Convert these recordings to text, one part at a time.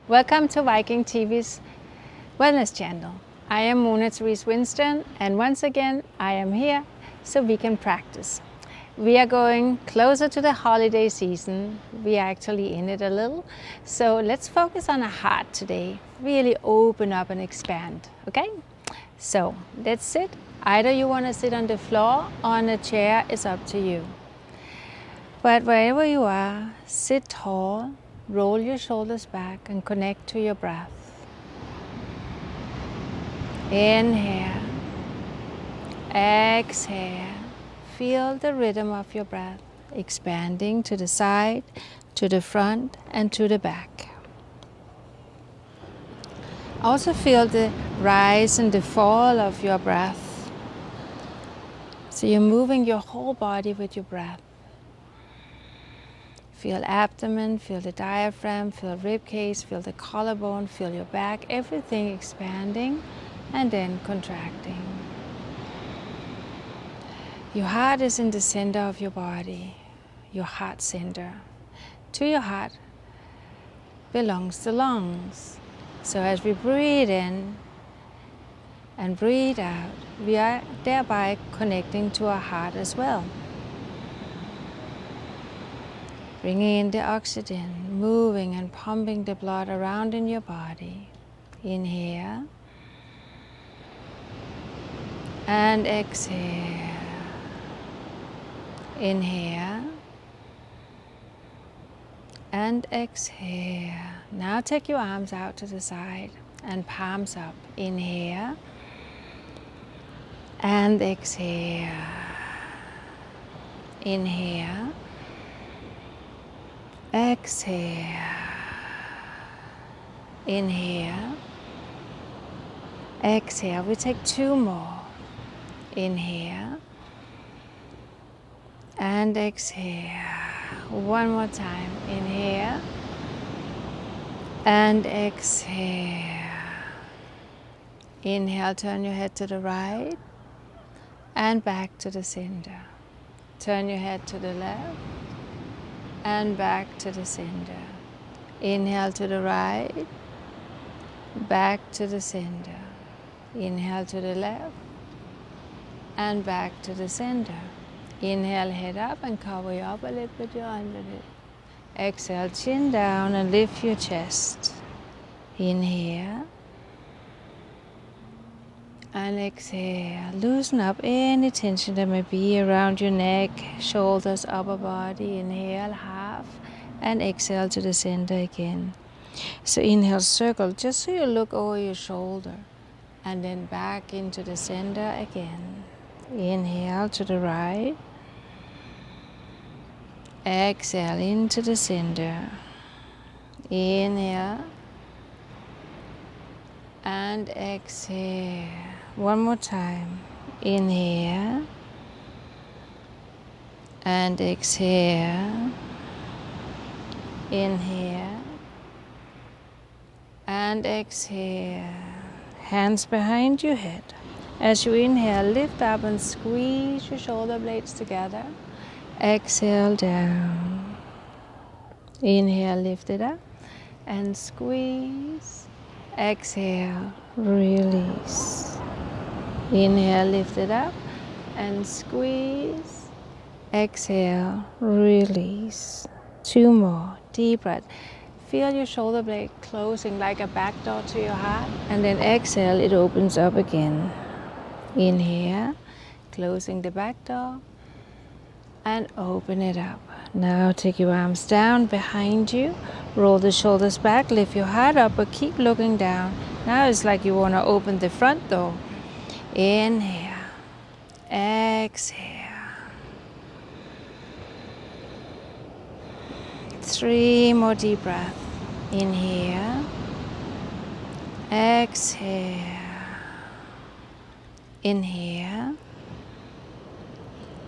Welcome to Viking.TV's wellness channel. I am Therese Winston, and once again I am here so we can practice. We are going closer to the holiday season. We are actually in it a little. So let's focus on the heart today. Really open up and expand, okay? So let's sit. Either you want to sit on the floor or on a chair, it's up to you. But wherever you are, sit tall, roll your shoulders back and connect to your breath. Inhale, exhale. Feel the rhythm of your breath expanding to the side, to the front and to the back. Also feel the rise and the fall of your breath. So you're moving your whole body with your breath. Feel abdomen, feel the diaphragm, feel rib cage, feel the collarbone, feel your back, everything expanding and then contracting. Your heart is in the center of your body, your heart center. To your heart belongs the lungs. So as we breathe in and breathe out, we are thereby connecting to our heart as well. Bringing in the oxygen, moving and pumping the blood around in your body. Inhale and exhale. Inhale and exhale. Now take your arms out to the side and palms up. Inhale and exhale. Inhale. Exhale. Inhale. Exhale. We take two more. Inhale. And exhale. One more time. Inhale. And exhale. Inhale. Turn your head to the right. And back to the center. Turn your head to the left. And back to the center. Inhale to the right, back to the center. Inhale to the left, and back to the center. Inhale, head up and cover your upper lip with your underlip. Exhale, chin down and lift your chest. Inhale. And exhale, loosen up any tension that may be around your neck, shoulders, upper body. Inhale, half, and exhale to the center again. So inhale, circle, just so you look over your shoulder, and then back into the center again. Inhale to the right. Exhale into the center. Inhale. And exhale. One more time. Inhale. And exhale. Inhale. And exhale. Hands behind your head. As you inhale, lift up and squeeze your shoulder blades together. Exhale down. Inhale, lift it up and squeeze. Exhale, release. Inhale, lift it up and squeeze. Exhale, release. Two more. Deep breath. Feel your shoulder blade closing like a back door to your heart, and then exhale, it opens up again. Inhale, closing the back door and open it up. Now take your arms down behind you, roll the shoulders back, lift your heart up, but keep looking down. Now it's like you want to open the front door. Inhale, exhale. 3 more deep breaths. Inhale, exhale. Inhale,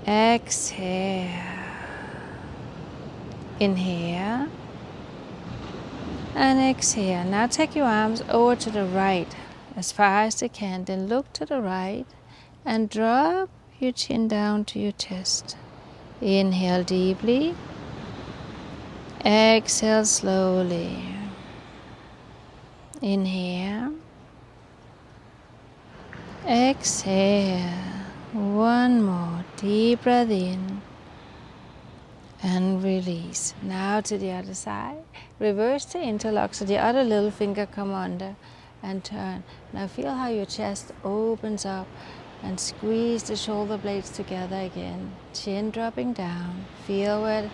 exhale. Inhale and exhale. Now take your arms over to the right as far as they can. Then look to the right and drop your chin down to your chest. Inhale deeply. Exhale slowly. Inhale. Exhale. One more deep breath in. And release. Now to the other side. Reverse the interlock so the other little finger come under and turn. Now feel how your chest opens up and squeeze the shoulder blades together again. Chin dropping down. Feel where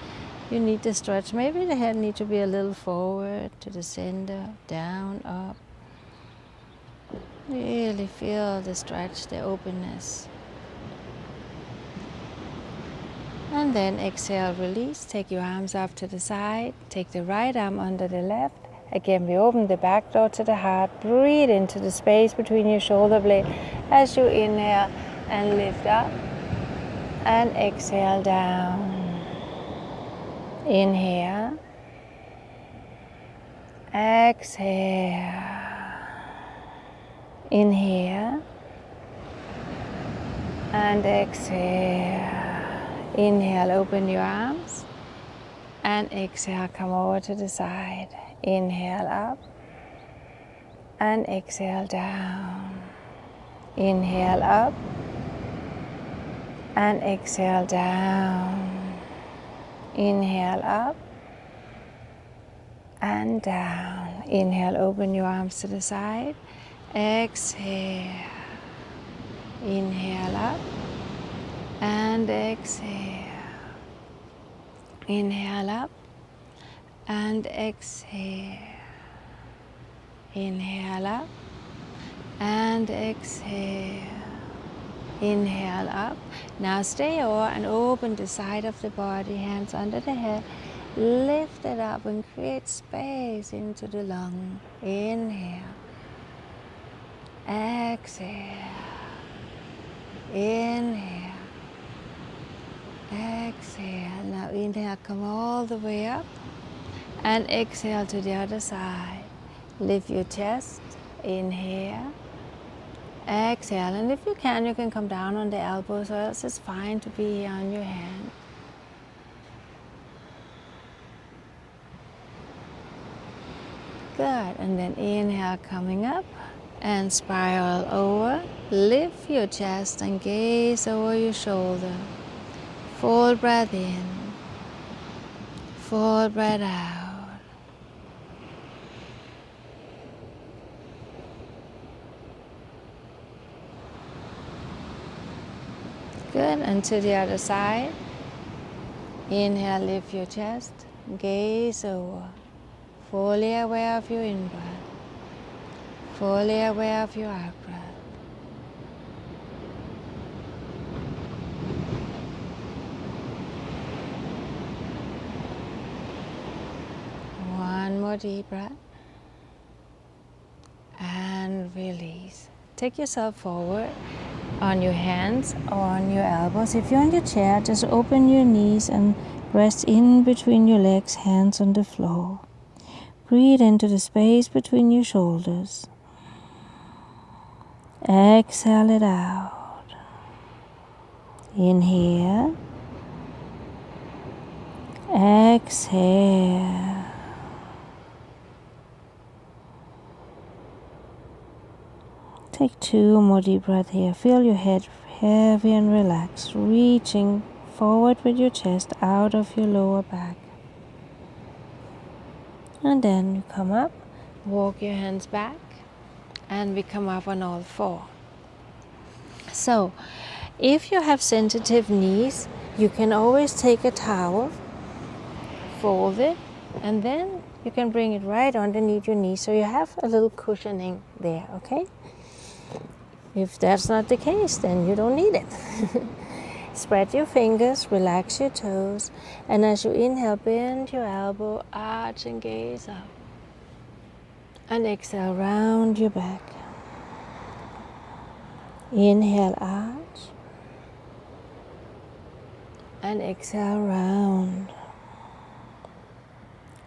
you need to stretch. Maybe the head needs to be a little forward to the center, down, up. Really feel the stretch, the openness. And then exhale, release. Take your arms off to the side. Take the right arm under the left. Again, we open the back door to the heart. Breathe into the space between your shoulder blades as you inhale and lift up. And exhale down. Inhale. Exhale. Inhale. And exhale. Inhale, open your arms. And exhale, come over to the side. Inhale up. And exhale down. Inhale up. And exhale down. Inhale up. And down. Inhale, open your arms to the side. Exhale. Inhale up. And exhale. Inhale up. And exhale. Inhale up. And exhale. Inhale up. Now stay over and open the side of the body, hands under the head. Lift it up and create space into the lung. Inhale. Exhale. Inhale. Exhale. Now inhale, come all the way up. And exhale to the other side. Lift your chest. Inhale. Exhale. And if you can come down on the elbows, or else it's fine to be here on your hand. Good. And then inhale, coming up. And spiral over. Lift your chest and gaze over your shoulder. Full breath in. Full breath out. Good. And to the other side. Inhale, lift your chest. Gaze over. Fully aware of your in-breath. Fully aware of your out-breath. One more deep breath. And release. Take yourself forward on your hands or on your elbows. If you're on your chair, just open your knees and rest in between your legs, hands on the floor. Breathe into the space between your shoulders. Exhale it out. Inhale. Exhale. Take 2 more deep breaths here. Feel your head heavy and relaxed, reaching forward with your chest out of your lower back. And then you come up, walk your hands back, and we come up on all 4. So, if you have sensitive knees, you can always take a towel, fold it, and then you can bring it right underneath your knee so you have a little cushioning there, okay? If that's not the case, then you don't need it. Spread your fingers, relax your toes, and as you inhale, bend your elbow, arch and gaze up. And exhale, round your back. Inhale, arch. And exhale, round.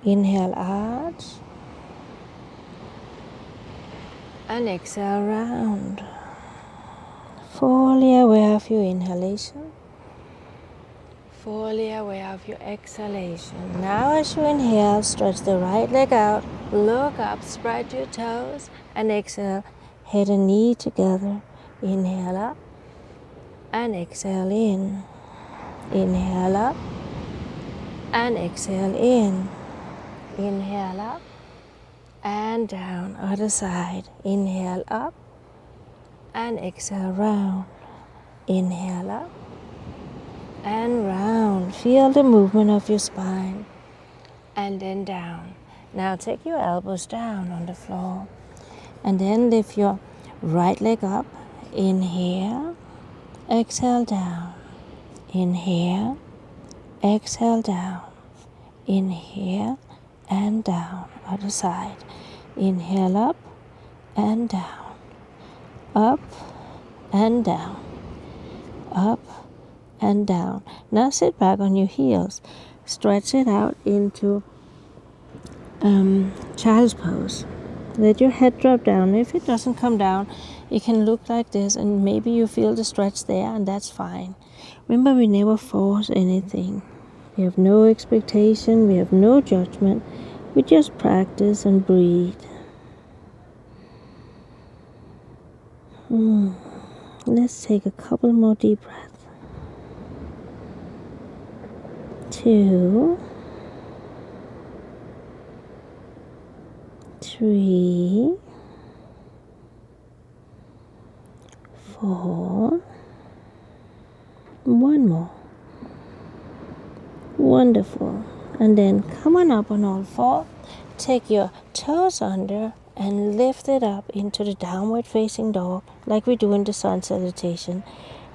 Inhale, arch. And exhale, round. Fully aware of your inhalation. Fully aware of your exhalation. Now as you inhale, stretch the right leg out Look up, spread your toes, and exhale. Head and knee together. Inhale up, and exhale in. Inhale up, and exhale in. Inhale up, and down. Other side. Inhale up, and exhale round. Inhale up, and round. Feel the movement of your spine. And then down. Now take your elbows down on the floor. And then lift your right leg up. Inhale, exhale down. Inhale, exhale down. Inhale and down. Other side. Inhale up and down. Up and down. Up and down. Now sit back on your heels. Stretch it out into child's pose. Let your head drop down. If it doesn't come down, it can look like this, and maybe you feel the stretch there, and that's fine. Remember, we never force anything. We have no expectation. We have no judgment. We just practice and breathe. Let's take a couple more deep breaths. 2, 3, 4. One more. Wonderful. And then come on up on all four. Take your toes under and lift it up into the downward facing dog like we do in the sun salutation.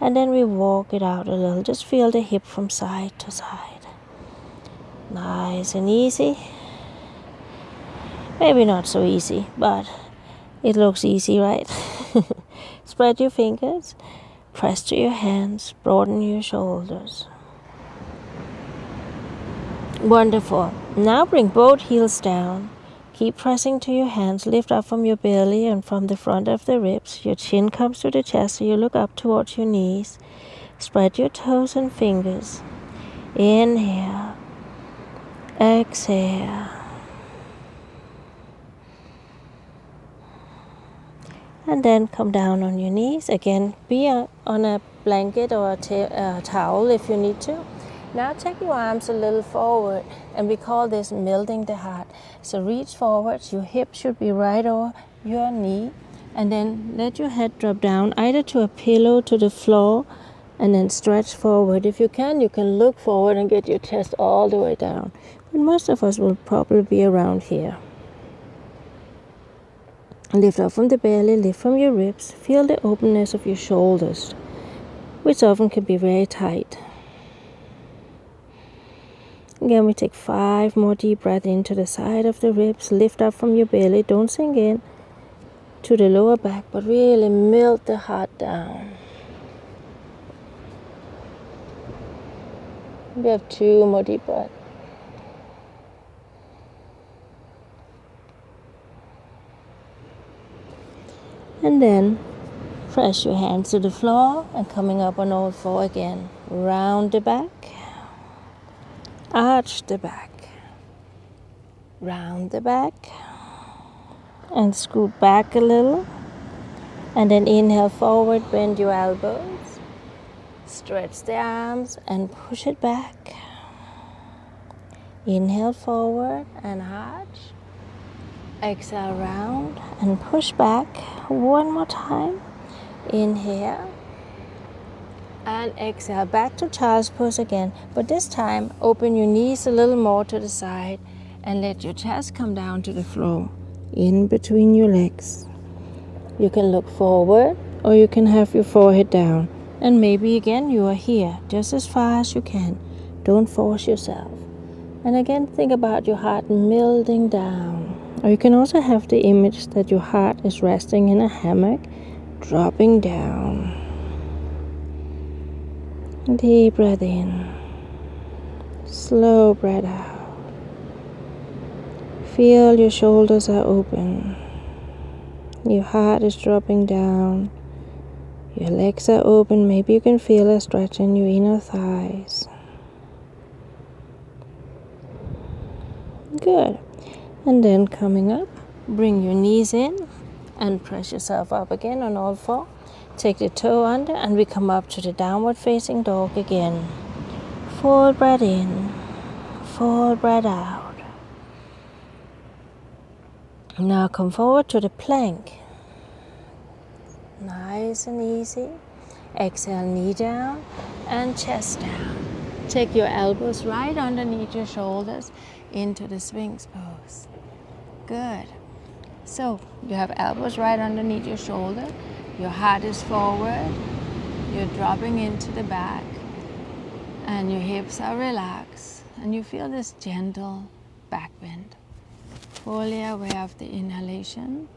And then we walk it out a little. Just feel the hip from side to side. Nice and easy. Maybe not so easy, but it looks easy, right? Spread your fingers, press to your hands, broaden your shoulders. Wonderful. Now bring both heels down. Keep pressing to your hands. Lift up from your belly and from the front of the ribs. Your chin comes to the chest, so you look up towards your knees. Spread your toes and fingers. Inhale. Exhale. And then come down on your knees. Again, be on a blanket or a towel if you need to. Now take your arms a little forward, and we call this melting the heart. So reach forward, your hip should be right over your knee, and then let your head drop down either to a pillow, to the floor, and then stretch forward. If you can look forward and get your chest all the way down. But most of us will probably be around here. Lift up from the belly, lift from your ribs. Feel the openness of your shoulders, which often can be very tight. Again, we take 5 more deep breaths into the side of the ribs. Lift up from your belly. Don't sink in to the lower back, but really melt the heart down. We have 2 more deep breaths. And then press your hands to the floor and coming up on all four again. Round the back. Arch the back. Round the back. And scoot back a little. And then inhale forward, bend your elbows. Stretch the arms and push it back. Inhale forward and arch. Exhale round and push back. One more time. Inhale. And exhale back to child's pose again. But this time open your knees a little more to the side and let your chest come down to the floor in between your legs. You can look forward or you can have your forehead down. And maybe again you are here just as far as you can. Don't force yourself. And again think about your heart melting down. Or you can also have the image that your heart is resting in a hammock, dropping down. Deep breath in. Slow breath out. Feel your shoulders are open. Your heart is dropping down. Your legs are open. Maybe you can feel a stretch in your inner thighs. Good. And then coming up, bring your knees in and press yourself up again on all four. Take the toe under and we come up to the downward facing dog again. Full breath in, full breath out. Now come forward to the plank. Nice and easy. Exhale, knee down and chest down. Take your elbows right underneath your shoulders into the Sphinx pose. Good. So you have elbows right underneath your shoulder. Your heart is forward. You're dropping into the back. And your hips are relaxed. And you feel this gentle back bend. Fully aware of the inhalation.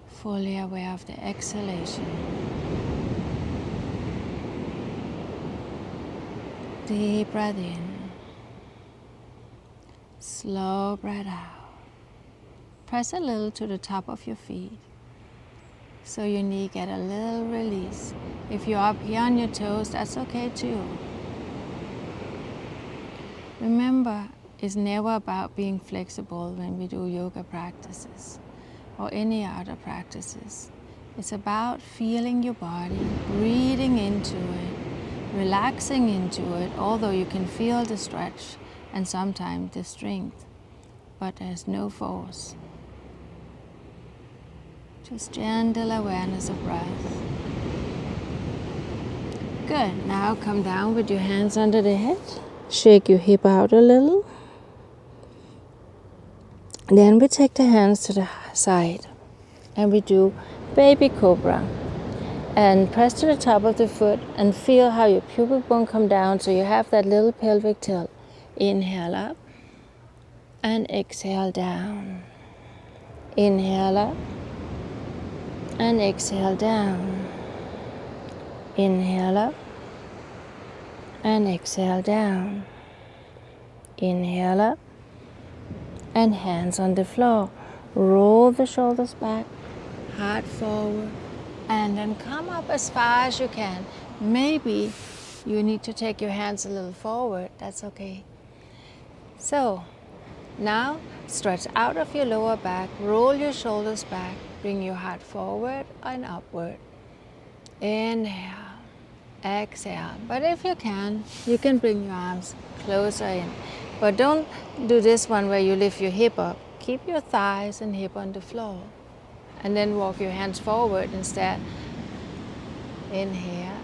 Fully aware of the exhalation. Deep breath in. Slow breath out. Press a little to the top of your feet so your knee get a little release. If you're up here on your toes, that's okay too. Remember, it's never about being flexible when we do yoga practices or any other practices. It's about feeling your body, breathing into it, relaxing into it, although you can feel the stretch and sometimes the strength, but there's no force. Just gentle awareness of breath. Good. Now come down with your hands under the head. Shake your hip out a little. Then we take the hands to the side and we do baby cobra. And press to the top of the foot and feel how your pubic bone come down so you have that little pelvic tilt. Inhale up and exhale down. Inhale up and exhale down. Inhale up and exhale down. Inhale up and hands on the floor. Roll the shoulders back, heart forward, and then come up as far as you can. Maybe you need to take your hands a little forward, that's okay. So now stretch out of your lower back, roll your shoulders back, bring your heart forward and upward. Inhale, exhale. But if you can bring your arms closer in. But don't do this one where you lift your hip up. Keep your thighs and hip on the floor. And then walk your hands forward instead. Inhale,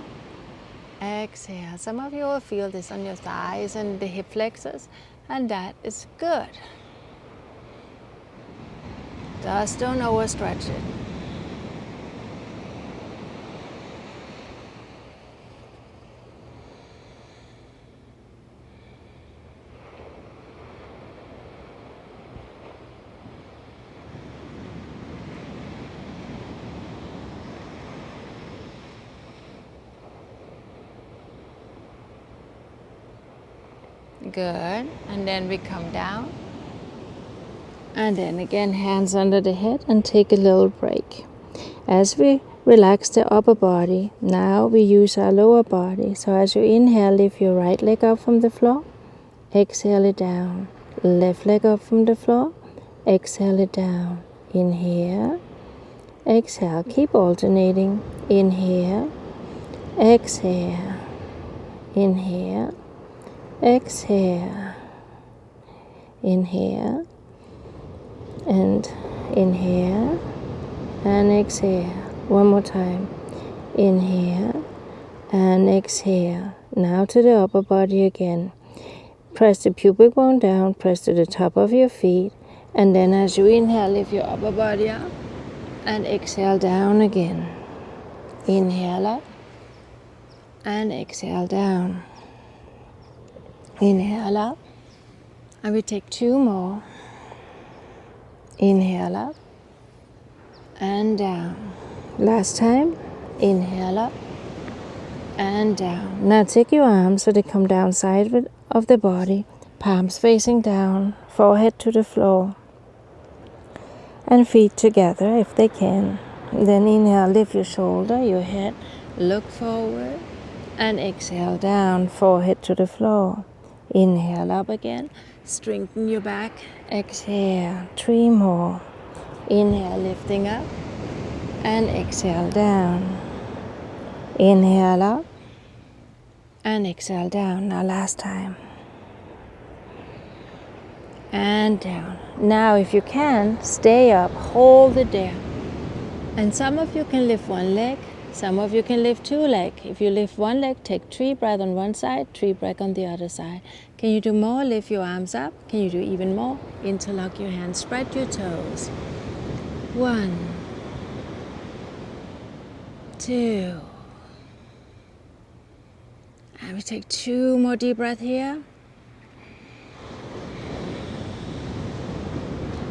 exhale. Some of you will feel this on your thighs and the hip flexors, and that is good. Just don't overstretch it. Good. And then we come down. And then again, hands under the head and take a little break. As we relax the upper body, now we use our lower body. So as you inhale, lift your right leg up from the floor. Exhale it down. Left leg up from the floor. Exhale it down. Inhale. Exhale. Keep alternating. Inhale. Exhale. Inhale. Exhale. Inhale. And inhale. And exhale. One more time. Inhale. And exhale. Now to the upper body again. Press the pubic bone down. Press to the top of your feet. And then as you inhale, lift your upper body up. And exhale down again. Inhale up. And exhale down. Inhale up, and we take two more. Inhale up, and down. Last time, inhale up, and down. Now take your arms so they come down side of the body, palms facing down, forehead to the floor, and feet together if they can. Then inhale, lift your shoulder, your head, look forward, and exhale down, forehead to the floor. Inhale up again, Strengthen your back. Exhale. 3 more. Inhale, lifting up. And exhale, down. Inhale up. And exhale, down. Now last time. And down. Now if you can, stay up. Hold it there. And some of you can lift one leg. Some of you can lift 2 legs. If you lift 1 leg, take 3 breaths on one side, 3 breaths on the other side. Can you do more? Lift your arms up. Can you do even more? Interlock your hands. Spread your toes. 1, 2. And we take 2 more deep breaths here.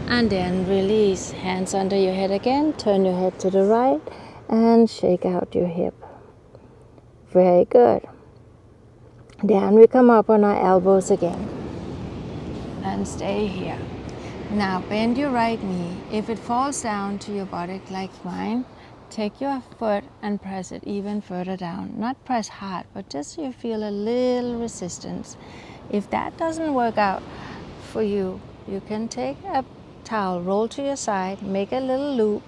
And then release. Hands under your head again. Turn your head to the right and shake out your hip. Very good. Then we come up on our elbows again. And stay here. Now bend your right knee. If it falls down to your buttock like mine, take your foot and press it even further down. Not press hard, but just so you feel a little resistance. If that doesn't work out for you, you can take a towel, roll to your side, make a little loop,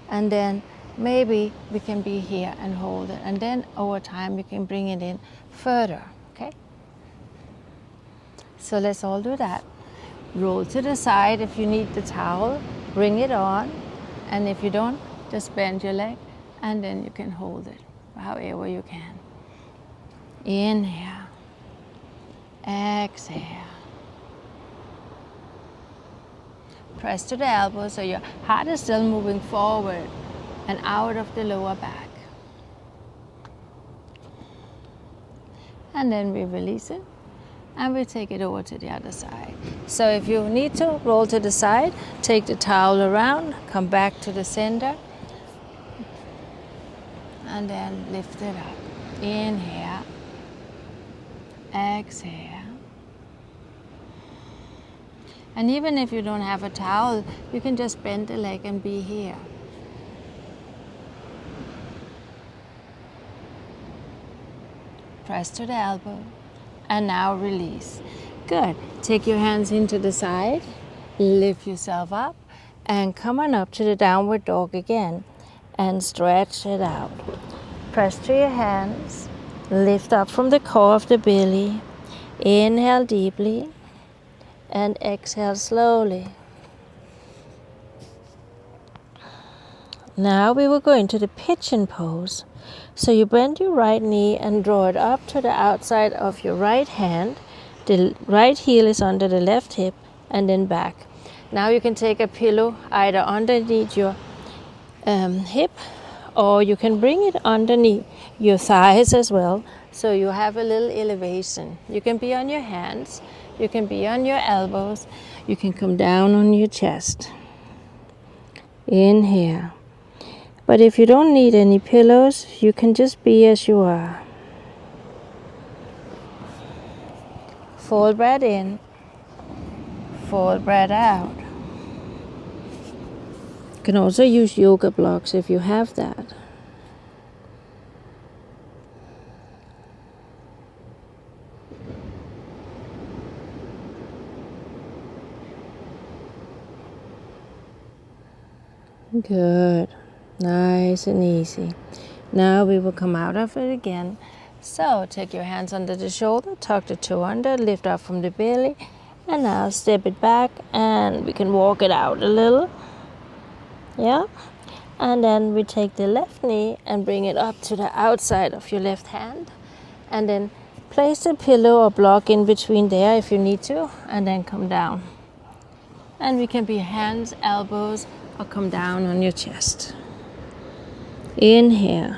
and then maybe we can be here and hold it. And then over time, you can bring it in further, okay? So let's all do that. Roll to the side if you need the towel, bring it on, and if you don't, just bend your leg, and then you can hold it however you can. Inhale, exhale. Press to the elbow so your heart is still moving forward and out of the lower back. And then we release it. And we take it over to the other side. So if you need to, roll to the side, take the towel around, come back to the center, and then lift it up. Inhale, exhale. And even if you don't have a towel, you can just bend the leg and be here. Press to the elbow. And now release. Good. Take your hands into the side, lift yourself up, and come on up to the downward dog again, and stretch it out. Press to your hands, lift up from the core of the belly, inhale deeply, and exhale slowly. Now we will go into the pigeon pose. So you bend your right knee and draw it up to the outside of your right hand. The right heel is under the left hip and then back. Now you can take a pillow either underneath your hip, or you can bring it underneath your thighs as well. So you have a little elevation. You can be on your hands, you can be on your elbows, you can come down on your chest. Inhale. But if you don't need any pillows, you can just be as you are. Full breath in, full breath out. You can also use yoga blocks if you have that. Good. Nice and easy. Now we will come out of it again. So take your hands under the shoulder, tuck the toe under, lift up from the belly, and now step it back, and we can walk it out a little. Yeah. And then we take the left knee and bring it up to the outside of your left hand, and then place a pillow or block in between there if you need to, and then come down. And we can be hands, elbows, or come down on your chest. Inhale,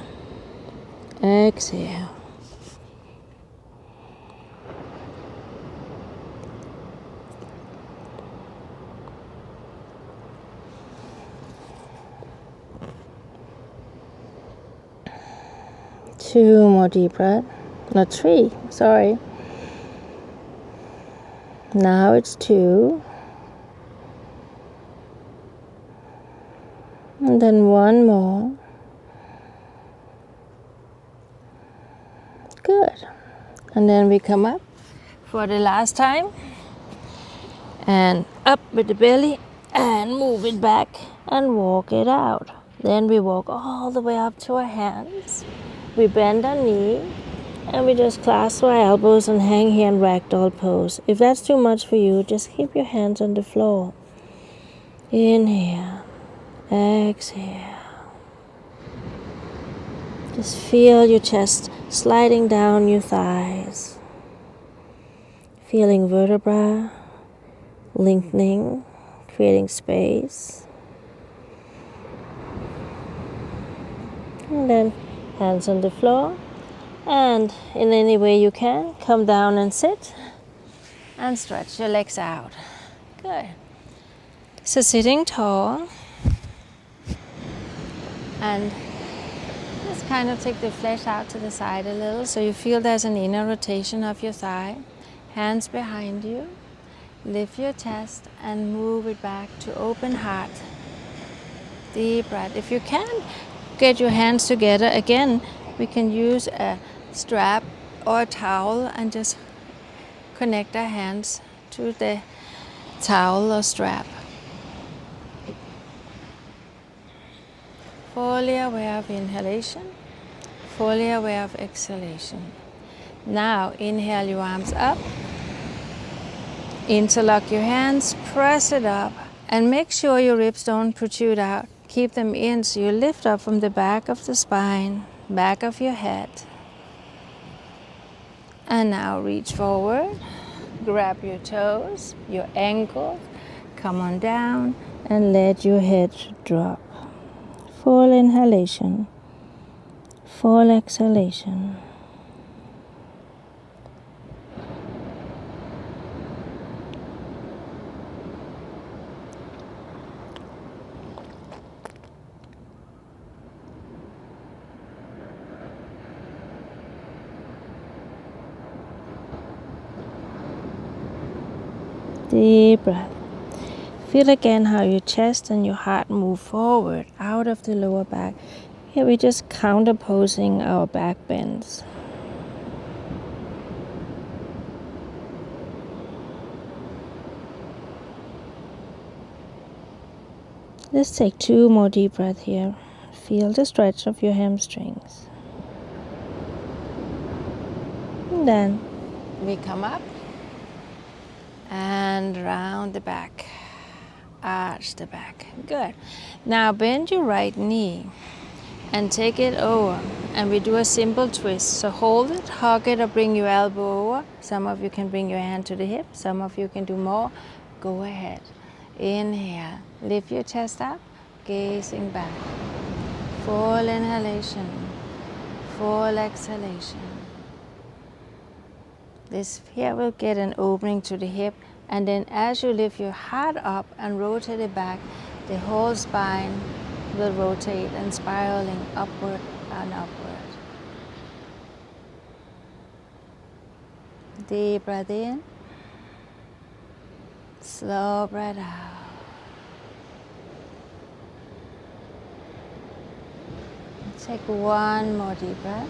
exhale. Two more deep breath. Not 3, sorry. Now it's 2. And then 1 more. Good. And then we come up for the last time. And up with the belly and move it back and walk it out. Then we walk all the way up to our hands. We bend our knee and we just clasp our elbows and hang here in ragdoll pose. If that's too much for you, just keep your hands on the floor. Inhale, exhale. Just feel your chest sliding down your thighs. Feeling vertebra lengthening, creating space. And then hands on the floor. And in any way you can, come down and sit. And stretch your legs out. Good. So sitting tall. And just kind of take the flesh out to the side a little so you feel there's an inner rotation of your thigh. Hands behind you. Lift your chest and move it back to open heart. Deep breath. If you can, get your hands together. Again, we can use a strap or a towel and just connect our hands to the towel or strap. Fully aware of inhalation, fully aware of exhalation. Now inhale your arms up, interlock your hands, press it up, and make sure your ribs don't protrude out. Keep them in so you lift up from the back of the spine, back of your head. And now reach forward, grab your toes, your ankles, come on down and let your head drop. Full inhalation, full exhalation. Deep breath. Feel again how your chest and your heart move forward out of the lower back. Here we're just counterposing our back bends. Let's take 2 more deep breaths here. Feel the stretch of your hamstrings. And then we come up and round the back. Arch the back. Good. Now bend your right knee and take it over, and we do a simple twist. So hold it, hug it, or bring your elbow over. Some of you can bring your hand to the hip, some of you can do more. Go ahead. Inhale, lift your chest up, gazing back. Full inhalation, full exhalation. This here will get an opening to the hip, and then as you lift your heart up and rotate it back, the whole spine will rotate and spiraling upward and upward. Deep breath in, slow breath out. Take 1 more deep breath.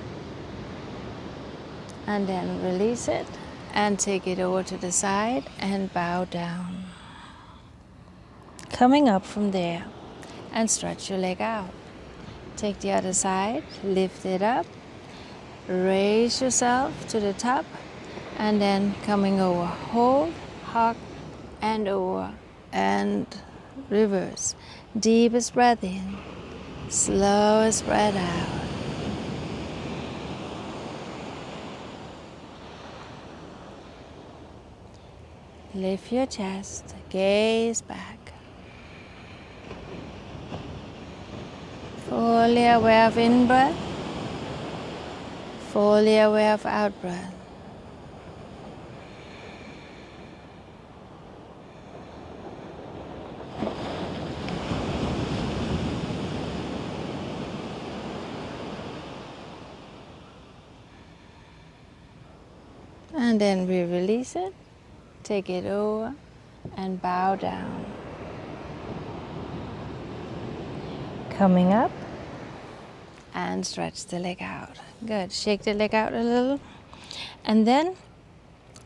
And then release it and take it over to the side and bow down. Coming up from there and stretch your leg out. Take the other side, lift it up, raise yourself to the top, and then coming over. Hold, hug, and over, and reverse. Deepest breath in, slowest breath out. Lift your chest, gaze back. Fully aware of in-breath, fully aware of out-breath. And then we release it. Take it over and bow down. Coming up and stretch the leg out. Good. Shake the leg out a little. And then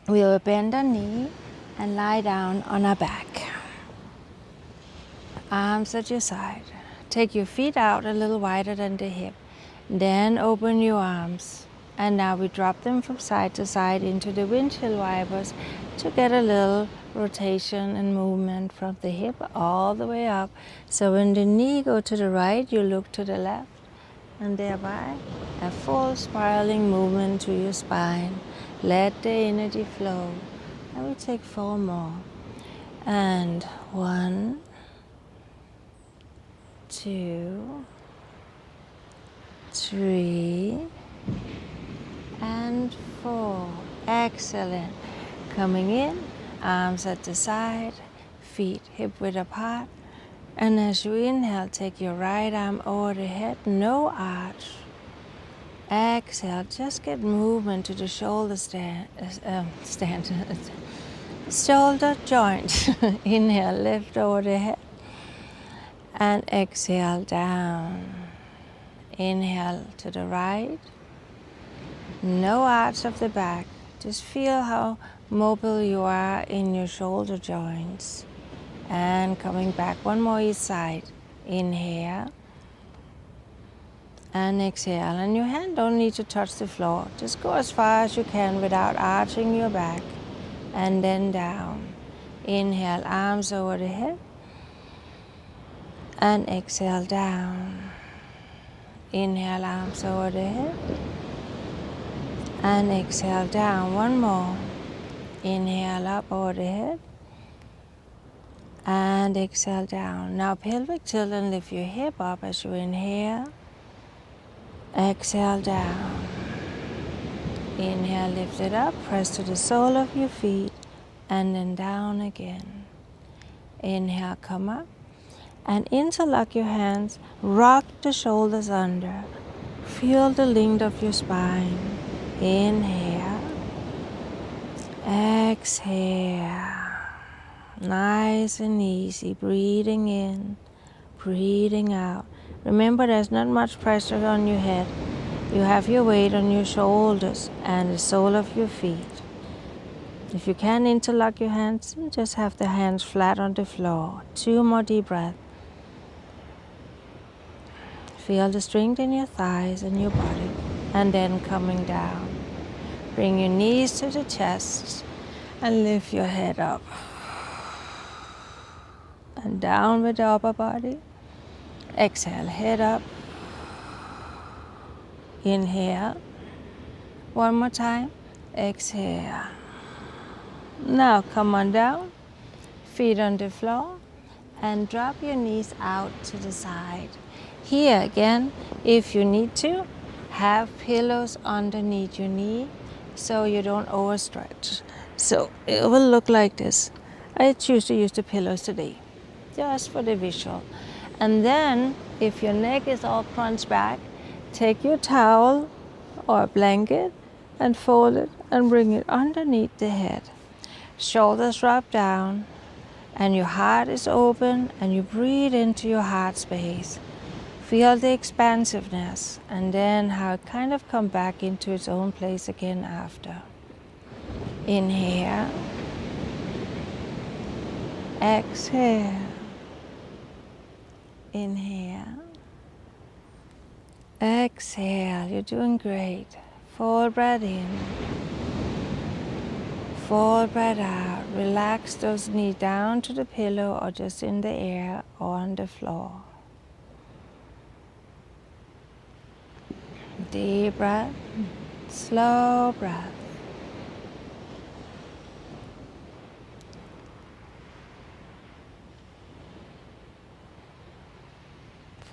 we'll bend our knee and lie down on our back. Arms at your side. Take your feet out a little wider than the hip. Then open your arms. And now we drop them from side to side into the windshield wipers to get a little rotation and movement from the hip all the way up. So when the knee goes to the right, you look to the left, and thereby a full spiraling movement to your spine. Let the energy flow. And we take 4 more. And 1, 2, 3, and 4. Excellent. Coming in, arms at the side, feet hip width apart. And as you inhale, take your right arm over the head, no arch. Exhale, just get movement to the shoulder shoulder joint. Inhale, lift over the head. And exhale down. Inhale to the right. No arch of the back. Just feel how mobile you are in your shoulder joints. And coming back, one more each side. Inhale. And exhale. And your hand don't need to touch the floor. Just go as far as you can without arching your back. And then down. Inhale, arms over the head. And exhale down. Inhale, arms over the head. And exhale down. One more. Inhale up over the head. And exhale down. Now pelvic tilt and lift your hip up as you inhale. Exhale down. Inhale, lift it up. Press to the sole of your feet. And then down again. Inhale, come up. And interlock your hands. Rock the shoulders under. Feel the length of your spine. Inhale. Exhale. Nice and easy. Breathing in. Breathing out. Remember, there's not much pressure on your head. You have your weight on your shoulders and the sole of your feet. If you can interlock your hands, just have the hands flat on the floor. 2 more deep breaths. Feel the strength in your thighs and your body. And then coming down. Bring your knees to the chest and lift your head up. And down with the upper body. Exhale, head up. Inhale. One more time. Exhale. Now come on down. Feet on the floor. And drop your knees out to the side. Here again, if you need to, have pillows underneath your knee so you don't overstretch. So it will look like this. I choose to use the pillows today, just for the visual. And then, if your neck is all crunched back, take your towel or a blanket and fold it and bring it underneath the head. Shoulders drop down and your heart is open and you breathe into your heart space. Feel the expansiveness and then how it kind of come back into its own place again after. Inhale. Exhale. Inhale. Exhale. You're doing great. Full breath in. Full breath out. Relax those knees down to the pillow or just in the air or on the floor. Deep breath. Slow breath.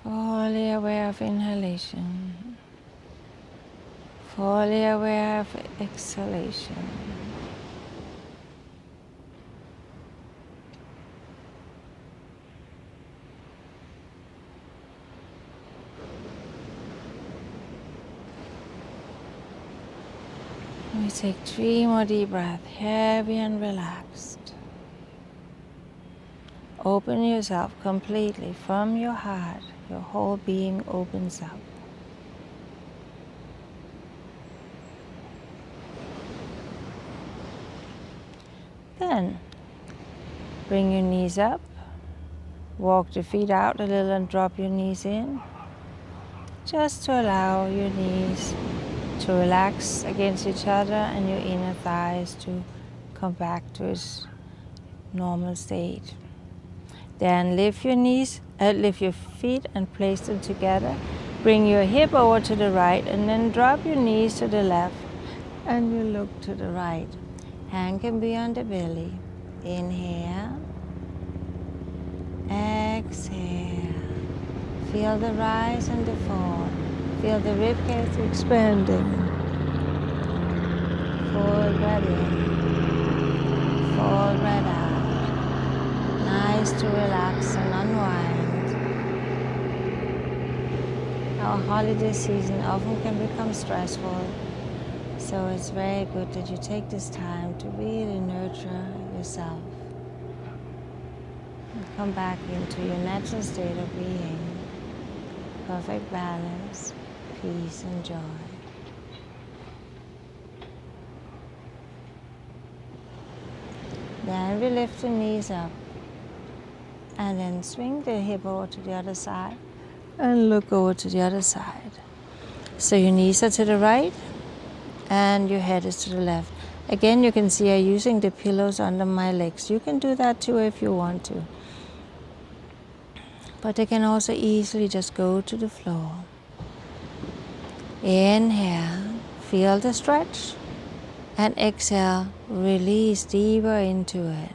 Fully aware of inhalation. Fully aware of exhalation. We take 3 more deep breaths, heavy and relaxed. Open yourself completely from your heart. Your whole being opens up. Then Bring your knees up. Walk the feet out a little and drop your knees in. Just to allow your knees to relax against each other and your inner thighs to come back to its normal state. Then lift your feet and place them together. Bring your hip over to the right and then drop your knees to the left and you look to the right. Hand can be on the belly. Inhale. Exhale. Feel the rise and the fall. Feel the ribcage expanding. Full breath in. Full breath out. Nice to relax and unwind. Our holiday season often can become stressful, so it's very good that you take this time to really nurture yourself and come back into your natural state of being. Perfect balance, peace and joy. Then we lift the knees up and then swing the hip over to the other side and look over to the other side. So your knees are to the right and your head is to the left. Again, you can see I'm using the pillows under my legs. You can do that too if you want to. But they can also easily just go to the floor. Inhale, feel the stretch. And exhale, release deeper into it.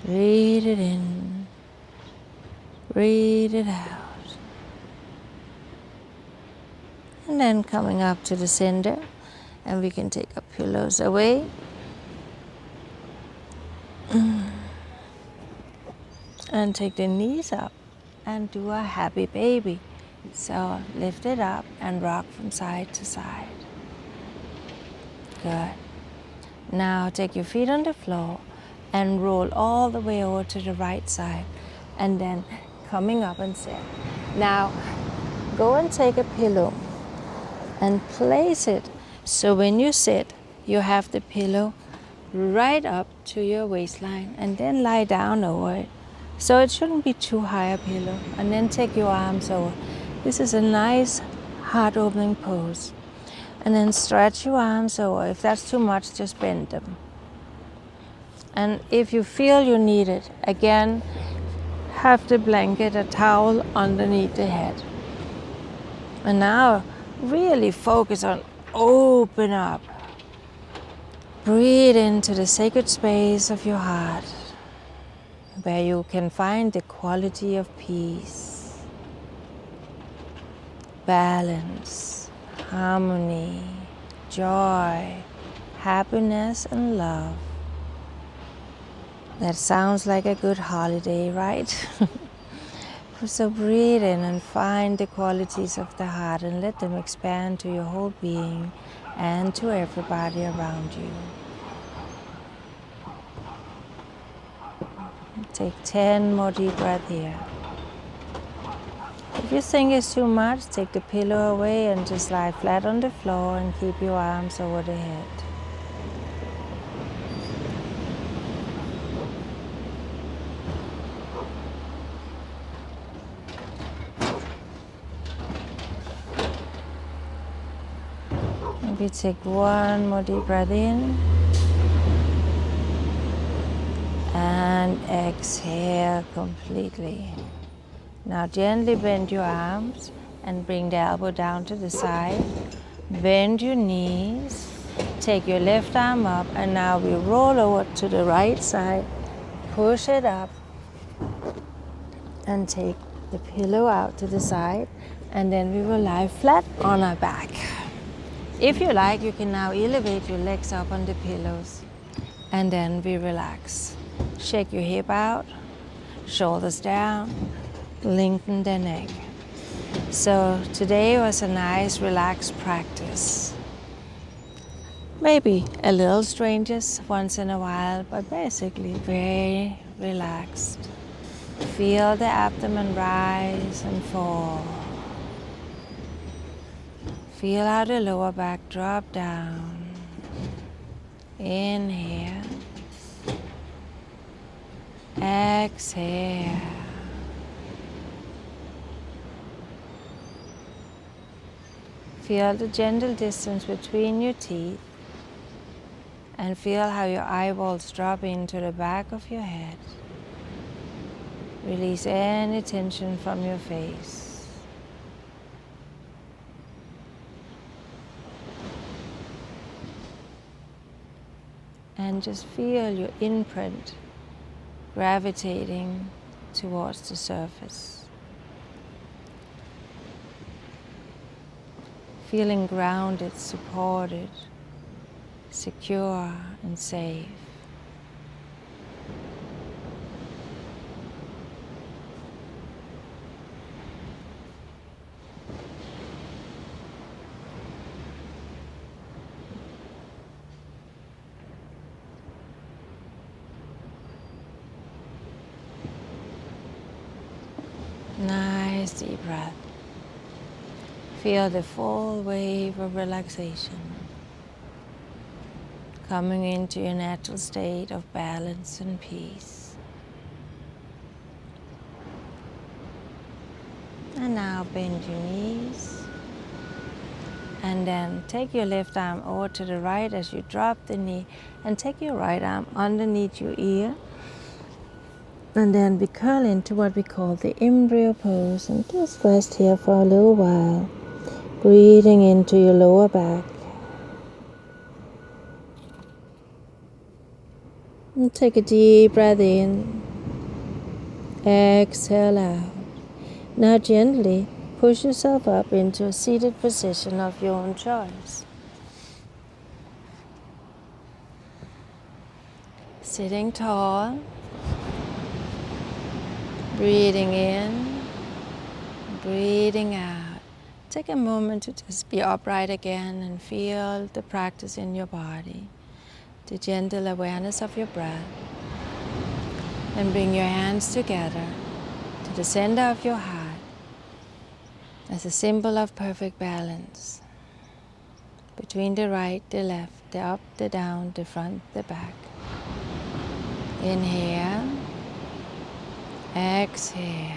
Breathe it in, breathe it out. And then coming up to the center, and we can take our pillows away. And take the knees up and do a happy baby. So lift it up and rock from side to side. Good. Now take your feet on the floor and roll all the way over to the right side. And then coming up and sit. Now go and take a pillow and place it so when you sit, you have the pillow right up to your waistline and then lie down over it. So it shouldn't be too high a pillow. And then take your arms over. This is a nice heart-opening pose. And then stretch your arms over. If that's too much, just bend them. And if you feel you need it, again, have the blanket, a towel underneath the head. And now really focus on open up. Breathe into the sacred space of your heart, where you can find the quality of peace, balance, harmony, joy, happiness, and love. That sounds like a good holiday, right? So breathe in and find the qualities of the heart and let them expand to your whole being and to everybody around you. Take 10 more deep breaths here. If you think it's too much, take the pillow away and just lie flat on the floor and keep your arms over the head. Maybe take one more deep breath in. And exhale completely. Now gently bend your arms and bring the elbow down to the side. Bend your knees. Take your left arm up and now we roll over to the right side. Push it up and take the pillow out to the side and then we will lie flat on our back. If you like, you can now elevate your legs up on the pillows and then we relax. Shake your hip out, shoulders down, lengthen the neck. So today was a nice relaxed practice. Maybe a little stranges once in a while, but basically very relaxed. Feel the abdomen rise and fall. Feel how the lower back drop down. Inhale. Exhale. Feel the gentle distance between your teeth and feel how your eyeballs drop into the back of your head. Release any tension from your face. And just feel your imprint gravitating towards the surface. Feeling grounded, supported, secure and safe. Nice deep breath. Feel the full wave of relaxation coming into your natural state of balance and peace. And now bend your knees. And then take your left arm over to the right as you drop the knee. And take your right arm underneath your ear. And then we curl into what we call the embryo pose. And just rest here for a little while. Breathing into your lower back. And take a deep breath in. Exhale out. Now gently push yourself up into a seated position of your own choice. Sitting tall. Breathing in, breathing out. Take a moment to just be upright again and feel the practice in your body, the gentle awareness of your breath. And bring your hands together to the center of your heart as a symbol of perfect balance between the right, the left, the up, the down, the front, the back. Inhale, exhale.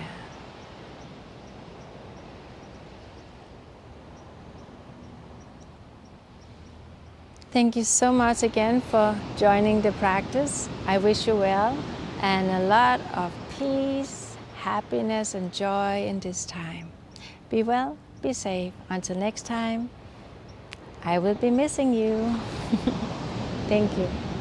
Thank you so much again for joining the practice. I wish you well and a lot of peace, happiness and joy in this time. Be well, be safe. Until next time, I will be missing you. Thank you.